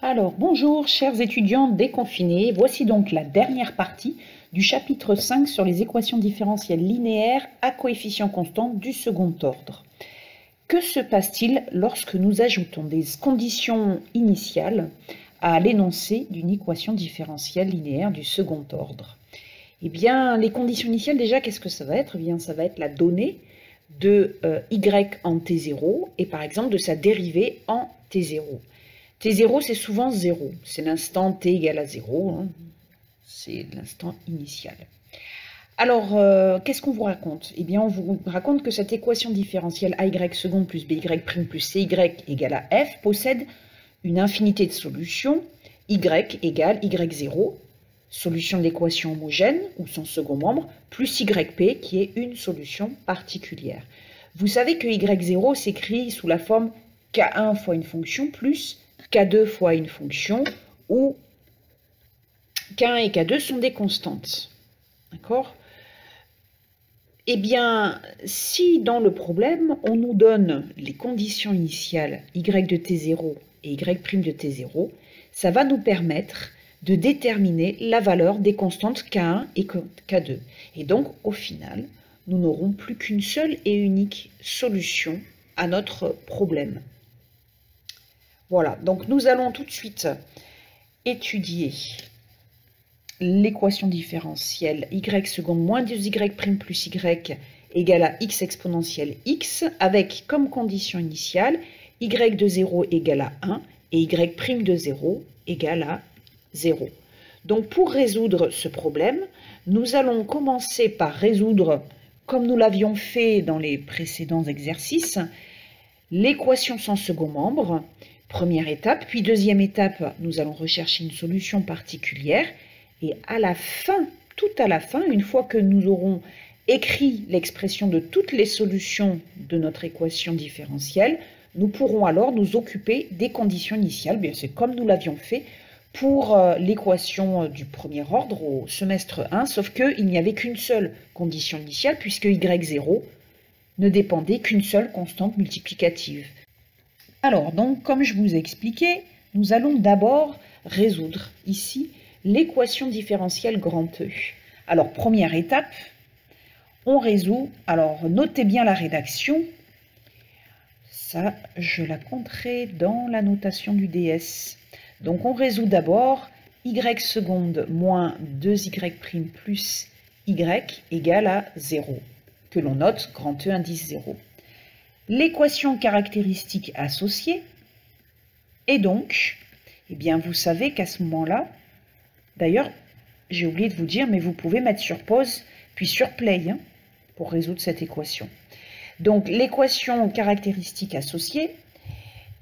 Alors, bonjour chers étudiants déconfinés, voici donc la dernière partie du chapitre 5 sur les équations différentielles linéaires à coefficients constants du second ordre. Que se passe-t-il lorsque nous ajoutons des conditions initiales à l'énoncé d'une équation différentielle linéaire du second ordre? Eh bien, les conditions initiales, déjà, qu'est-ce que ça va être? Eh bien, ça va être la donnée de y en t0 et par exemple de sa dérivée en t0. T0, c'est souvent 0. C'est l'instant t égale à 0. Hein. C'est l'instant initial. Alors, qu'est-ce qu'on vous raconte? Eh bien, on vous raconte que cette équation différentielle AY seconde plus BY prime plus CY égale à F possède une infinité de solutions. Y égale Y0, solution de l'équation homogène ou son second membre, plus YP qui est une solution particulière. Vous savez que Y0 s'écrit sous la forme K1 fois une fonction plus K2 fois une fonction, où K1 et K2 sont des constantes. D'accord? Eh bien, si dans le problème, on nous donne les conditions initiales y de t0 et y' de t0, ça va nous permettre de déterminer la valeur des constantes K1 et K2. Et donc, au final, nous n'aurons plus qu'une seule et unique solution à notre problème. Voilà, donc nous allons tout de suite étudier l'équation différentielle y seconde moins 2y' plus y égale à x exponentielle x, avec comme condition initiale y de 0 égale à 1 et y' de 0 égale à 0. Donc pour résoudre ce problème, nous allons commencer par résoudre, comme nous l'avions fait dans les précédents exercices, l'équation sans second membre. Première étape, puis deuxième étape, nous allons rechercher une solution particulière. Et à la fin, tout à la fin, une fois que nous aurons écrit l'expression de toutes les solutions de notre équation différentielle, nous pourrons alors nous occuper des conditions initiales. Bien, c'est comme nous l'avions fait pour l'équation du premier ordre au semestre 1, sauf qu'il n'y avait qu'une seule condition initiale, puisque y0 ne dépendait qu'une seule constante multiplicative. Alors, donc, comme je vous ai expliqué, nous allons d'abord résoudre ici l'équation différentielle grand E. Alors, première étape, on résout. Alors, notez bien la rédaction. Ça, je la compterai dans la notation du DS. Donc, on résout d'abord y seconde moins 2y' plus y égale à 0, que l'on note grand E indice 0. L'équation caractéristique associée, et donc, eh bien, vous savez qu'à ce moment-là, d'ailleurs, j'ai oublié de vous dire, mais vous pouvez mettre sur pause, puis sur play, hein, pour résoudre cette équation. Donc, l'équation caractéristique associée,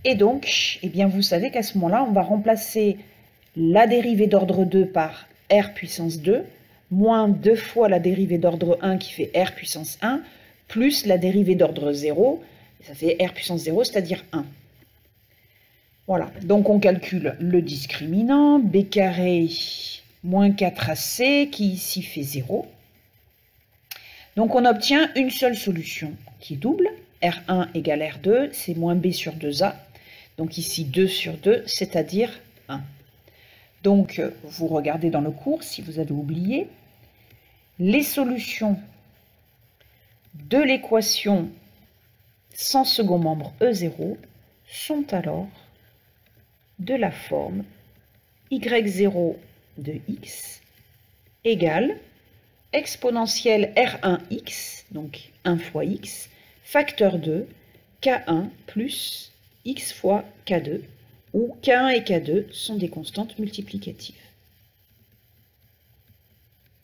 et donc, eh bien, vous savez qu'à ce moment-là, on va remplacer la dérivée d'ordre 2 par r puissance 2, moins 2 fois la dérivée d'ordre 1 qui fait r puissance 1, plus la dérivée d'ordre 0, ça fait r puissance 0, c'est-à-dire 1. Voilà, donc on calcule le discriminant, b carré moins 4ac, qui ici fait 0. Donc on obtient une seule solution, qui est double. R1 égale R2, c'est moins b sur 2a. Donc ici 2 sur 2, c'est-à-dire 1. Donc vous regardez dans le cours, si vous avez oublié, les solutions de l'équation sans second membre E0 sont alors de la forme y0 de x égale exponentielle R1x, donc 1 fois x, facteur 2, K1 plus x fois K2, où K1 et K2 sont des constantes multiplicatives.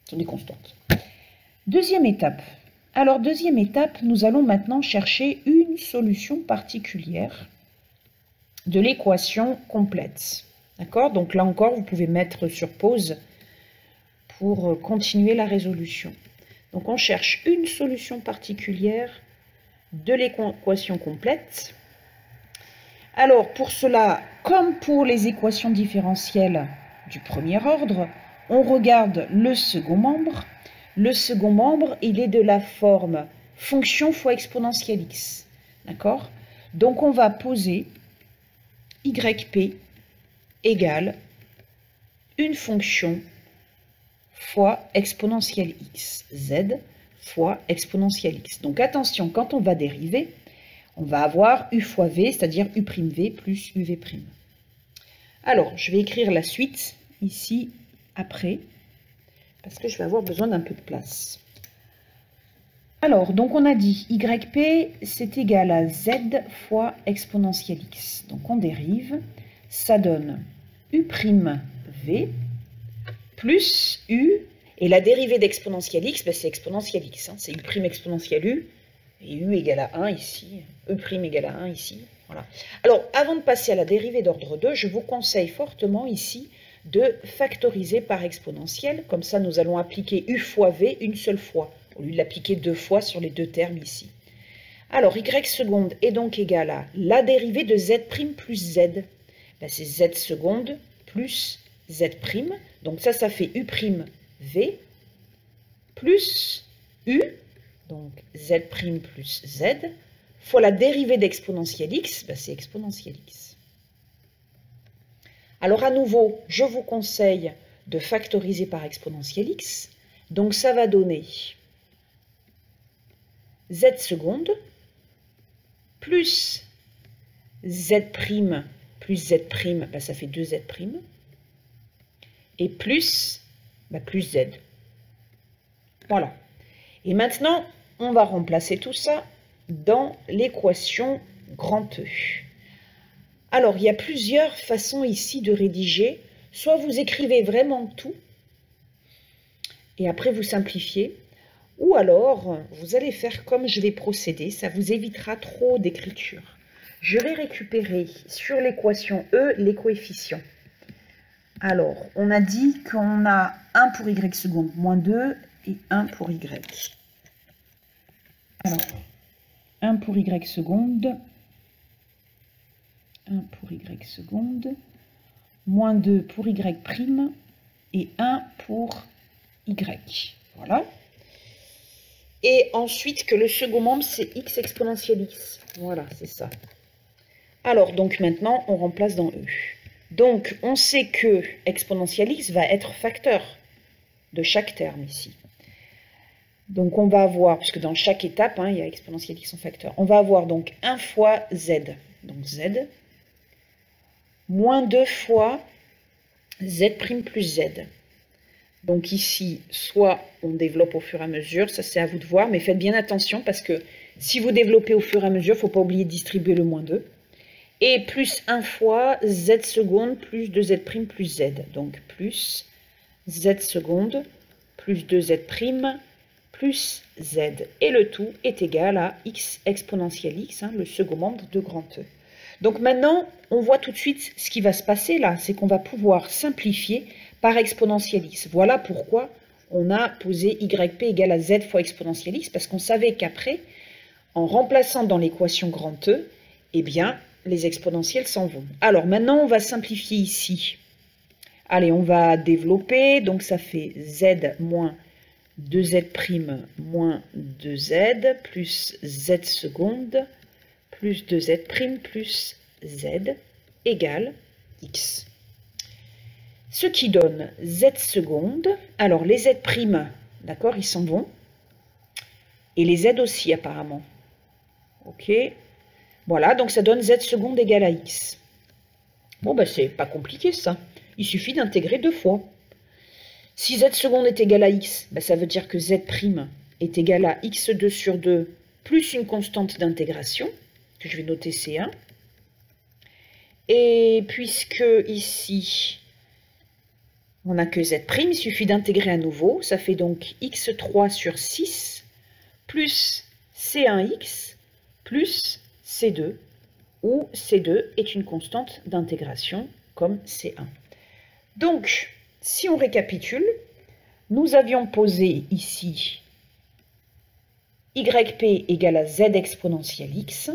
Ce sont des constantes. Deuxième étape. Alors, deuxième étape, nous allons maintenant chercher une solution particulière de l'équation complète. D'accord? Donc là encore, vous pouvez mettre sur pause pour continuer la résolution. Donc on cherche une solution particulière de l'équation complète. Alors pour cela, comme pour les équations différentielles du premier ordre, on regarde le second membre. Le second membre, il est de la forme fonction fois exponentielle x. D'accord? Donc on va poser yp égale une fonction fois exponentielle x, z fois exponentielle x. Donc attention, quand on va dériver, on va avoir u fois v, c'est-à-dire u' v plus uv'. Alors, je vais écrire la suite ici, après, parce que je vais avoir besoin d'un peu de place. Alors, donc on a dit yp, c'est égal à z fois exponentielle x. Donc on dérive, ça donne u'v plus u, et la dérivée d'exponentielle x, ben c'est exponentielle x, hein, c'est u' exponentielle u, et u égale à 1 ici, e' égale à 1 ici. Voilà. Alors, avant de passer à la dérivée d'ordre 2, je vous conseille fortement ici de factoriser par exponentielle. Comme ça, nous allons appliquer u fois v une seule fois, au lieu de l'appliquer deux fois sur les deux termes ici. Alors, y seconde est donc égal à la dérivée de z' plus z. Ben, c'est z seconde plus z'. Donc ça fait u' v plus u, donc z' plus z, fois la dérivée d'exponentielle x, ben c'est exponentielle x. Alors à nouveau, je vous conseille de factoriser par exponentielle x. Donc ça va donner z seconde plus z' plus z', ben ça fait 2z', et plus, ben plus z. Voilà. Et maintenant, on va remplacer tout ça dans l'équation grand E. Alors, il y a plusieurs façons ici de rédiger. Soit vous écrivez vraiment tout, et après vous simplifiez, ou alors vous allez faire comme je vais procéder, ça vous évitera trop d'écriture. Je vais récupérer sur l'équation E les coefficients. Alors, on a dit qu'on a 1 pour y seconde moins 2 et 1 pour y. Alors, 1 pour y seconde, 1 pour y seconde, moins 2 pour y prime et 1 pour y. Voilà. Et ensuite que le second membre, c'est x exponentielle x. Voilà, c'est ça. Alors, donc maintenant, on remplace dans E. Donc, on sait que exponentielle x va être facteur de chaque terme ici. Donc, on va avoir, puisque dans chaque étape, hein, il y a exponentielle x en facteur, on va avoir donc 1 fois z, donc z, moins 2 fois z' plus z. Donc ici, soit on développe au fur et à mesure, ça c'est à vous de voir, mais faites bien attention parce que si vous développez au fur et à mesure, il ne faut pas oublier de distribuer le moins 2. Et plus 1 fois z seconde plus 2z' plus z. Donc plus z seconde plus 2z' plus z. Et le tout est égal à x exponentielle x, hein, le second membre de grand E. Donc maintenant, on voit tout de suite ce qui va se passer là, c'est qu'on va pouvoir simplifier par exponentielle x. Voilà pourquoi on a posé yp égale à z fois exponentielle x, parce qu'on savait qu'après, en remplaçant dans l'équation grand E, eh bien, les exponentielles s'en vont. Alors maintenant, on va simplifier ici. Allez, on va développer, donc ça fait z moins 2z' moins 2z plus z seconde plus 2z' plus z égale x. Ce qui donne z seconde. Alors les z', d'accord, ils s'en vont. Et les z aussi apparemment. Ok. Voilà, donc ça donne z seconde égale à x. Bon, ben c'est pas compliqué ça. Il suffit d'intégrer deux fois. Si z seconde est égal à x, ben, ça veut dire que z' est égal à x2 sur 2 plus une constante d'intégration, que je vais noter C1. Et puisque ici, on n'a que z', il suffit d'intégrer à nouveau. Ça fait donc x3 sur 6 plus C1x plus C2, où C2 est une constante d'intégration comme C1. Donc, si on récapitule, nous avions posé ici yp égale à z exponentielle x,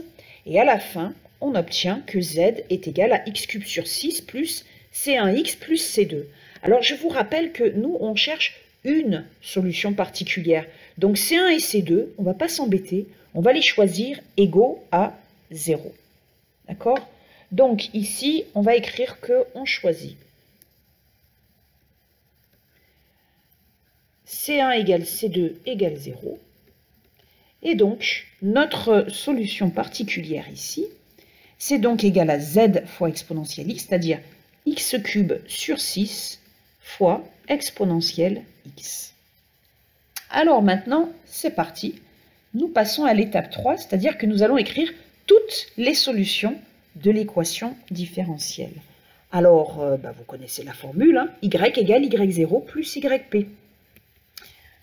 et à la fin, on obtient que z est égal à x³ sur 6 plus C1x plus C2. Alors, je vous rappelle que nous, on cherche une solution particulière. Donc, C1 et C2, on ne va pas s'embêter, on va les choisir égaux à 0. D'accord? Donc ici, on va écrire qu'on choisit C1 égale C2 égale 0. Et donc, notre solution particulière ici, c'est donc égal à z fois exponentielle x, c'est-à-dire x cube sur 6 fois exponentielle x. Alors maintenant, c'est parti. Nous passons à l'étape 3, c'est-à-dire que nous allons écrire toutes les solutions de l'équation différentielle. Alors, vous connaissez la formule, hein, y égale y0 plus yp.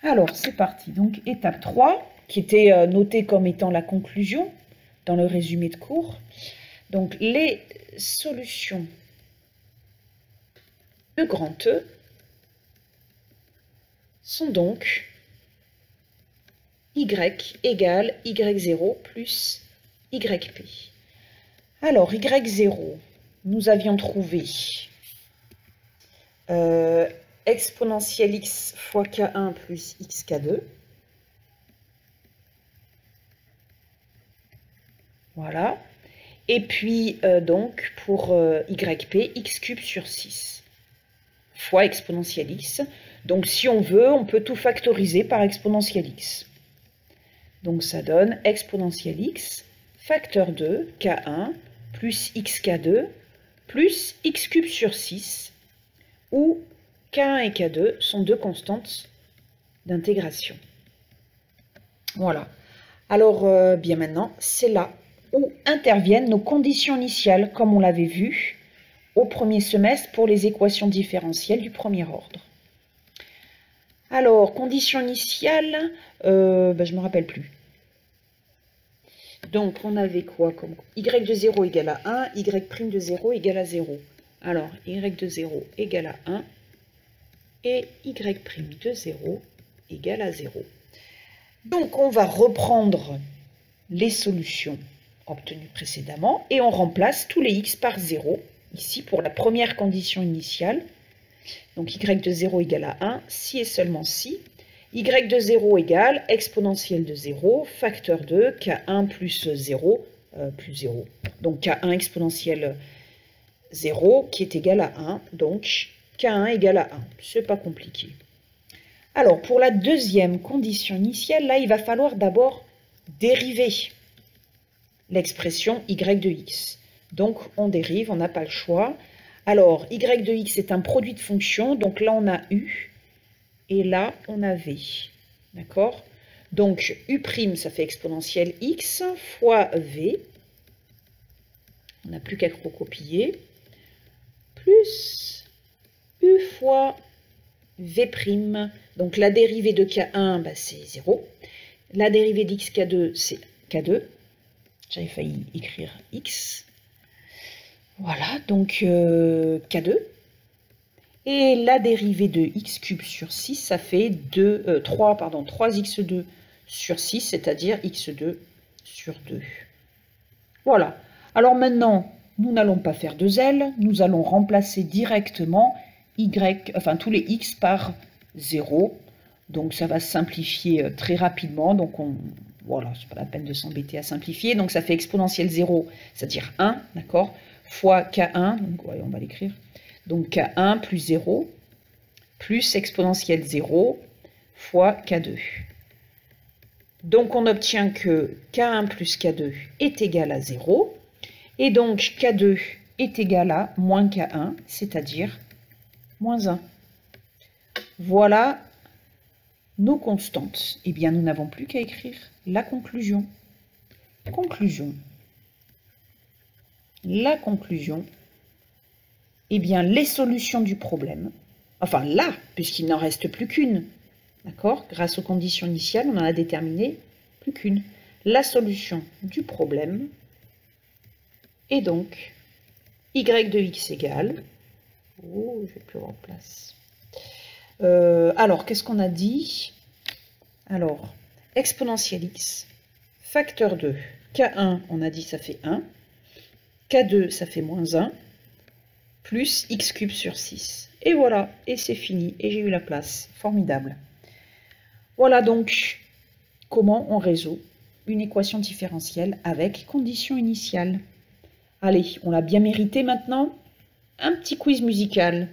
Alors, c'est parti. Donc, étape 3, qui était notée comme étant la conclusion dans le résumé de cours. Donc, les solutions de grand E sont donc y égale y0 plus yp. Alors, y0, nous avions trouvé exponentielle x fois k1 plus xk2. Voilà. Et puis, donc, pour yp, x cube sur 6 fois exponentielle x. Donc, si on veut, on peut tout factoriser par exponentielle x. Donc, ça donne exponentielle x, facteur 2, k1, plus xk2, plus x cube sur 6, où k1 et k2 sont deux constantes d'intégration. Voilà. Alors, bien maintenant, c'est là où interviennent nos conditions initiales, comme on l'avait vu au premier semestre pour les équations différentielles du premier ordre. Alors, condition initiale, je ne me rappelle plus. Donc, on avait quoi comme y de 0 égale à 1, y' de 0 égale à 0. Alors, y de 0 égale à 1 et y' de 0 égale à 0. Donc, on va reprendre les solutions obtenues précédemment et on remplace tous les x par 0, ici pour la première condition initiale. Donc, y de 0 égale à 1, si et seulement si. Y de 0 égale exponentielle de 0, facteur 2, k1 plus 0, plus 0. Donc, k1 exponentielle 0 qui est égal à 1, donc k1 égale à 1. C'est pas compliqué. Alors, pour la deuxième condition initiale, là, il va falloir d'abord dériver l'expression y de x. Donc, on dérive, on n'a pas le choix. Alors, y de x est un produit de fonction, donc là, on a u, et là, on a v. D'accord? Donc, u', ça fait exponentielle x fois v. On n'a plus qu'à recopier. Plus u fois v'. Donc, la dérivée de k1, c'est 0. La dérivée d'xk2, c'est k2. J'avais failli écrire x. Voilà, donc k2. Et la dérivée de x cube sur 6, ça fait 3x2 sur 6, c'est-à-dire x2 sur 2. Voilà. Alors maintenant, nous n'allons pas faire de zèle, nous allons remplacer directement tous les x par 0. Donc ça va se simplifier très rapidement. Donc voilà, c'est pas la peine de s'embêter à simplifier. Donc ça fait exponentielle 0, c'est-à-dire 1, d'accord, fois k1, donc ouais, on va l'écrire. Donc k1 plus 0, plus exponentielle 0 fois k2. Donc on obtient que k1 plus k2 est égal à 0. Et donc k2 est égal à moins k1, c'est-à-dire moins 1. Voilà nos constantes. Eh bien, nous n'avons plus qu'à écrire la conclusion. Conclusion. La conclusion. Eh bien, les solutions du problème, enfin là, puisqu'il n'en reste plus qu'une, d'accord? Grâce aux conditions initiales, on en a déterminé plus qu'une. La solution du problème est donc y de x égale, oh, je vais plus avoir de place. Alors, qu'est-ce qu'on a dit? Alors, exponentielle x, facteur 2, k1, on a dit ça fait 1, k2, ça fait moins 1, plus x cube sur 6. Et voilà, et c'est fini, et j'ai eu la place. Formidable. Voilà donc comment on résout une équation différentielle avec condition initiale. Allez, on l'a bien mérité maintenant. Un petit quiz musical.